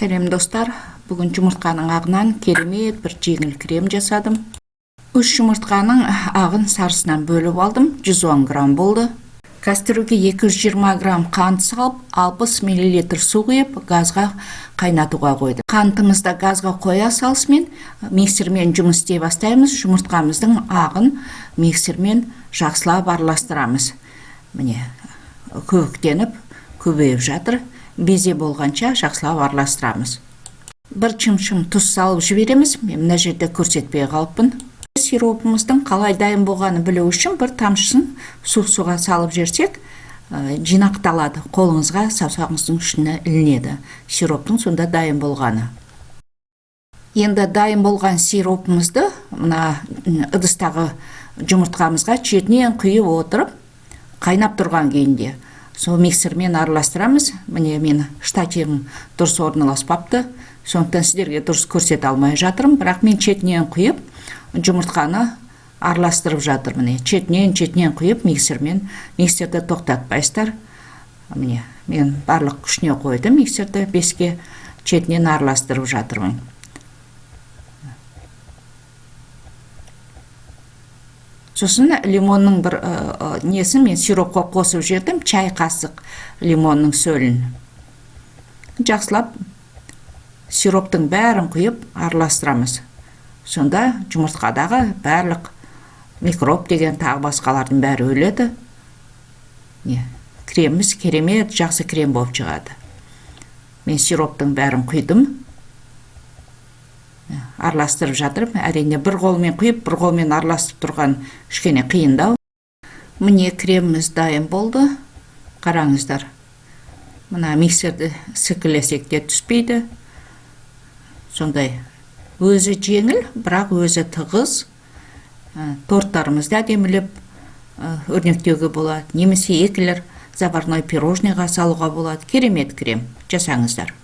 Сәлем достар, бүгін жұмыртқаның ағынан керемет бір жеңіл крем жасадым. 3 жұмыртқаның ағын сарысынан бөліп алдым, 110 грамм болды. Кастрюльге 220 грамм қант салып, 60 мл су құйып, газға қайнатуға қойдым. Қантымызды газға қоя салысымен миксермен жұмыс істей бастаймыз. Жұмыртқамыздың ағын миксермен жақсылап араластырамыз. Міне, көбіктеніп, көбейіп жатыр. Безе болғанша жақсылап араластырамыз. Бір чымшым тұз салып жібереміз. Мен мына жерде көрсетпей қалыппын. Сиропымыздың қалай дайын болғаны білу үшін бір тамшысын суға салып жерсек, жинақталады. Қолыңызға, саусағыңыздың ұшына ілінеді. Сироптың сонда дайын болғаны. Енді дайын болған сиропымызды мына ыдыстағы жұмыртқамызға шетінен құйып отырып, қайнап тұрған күйінде сол миксермен араластырамыз. Міне мен штативім дұрыс орналаспапты. Сондықтан сіздерге дұрыс көрсете алмай жатырмын, бірақ мен шетінен құйып жұмыртқаны араластырып жатыр. Міне шетінен құйып миксерді тоқтатпайсыздар. Міне мен барлық күшіне қойдым миксерді, 5-ке шетінен араластырып жатырмын. Сосын лимонның бір несін мен сиропқа қосып жердім, чай қасық лимонның сөлін. Жақсылап сироптың бәрін құйып араластырамыз. Сонда жұмыртқадағы барлық микроб деген тағы басқалардың бәрі өледі. Креміміз керемет, жақсы крем болып шығады. Мен сироптың бәрін құйдым. Араластырып жатырмын. Әрине бір қолмен құйып, бір қолмен араластырып тұрған кішкене қиындау. Міне креміміз дайын болды. Қараңыздар. Мына миксерді сікілесек те түспейді. Сондай өзі жеңіл, бірақ өзі тығыз. Торттарымызды әдемілеп өрнектеуге болады. Немесе екілер заварной пирожныйға салуға болады. Керемет крем. Жасаңыздар.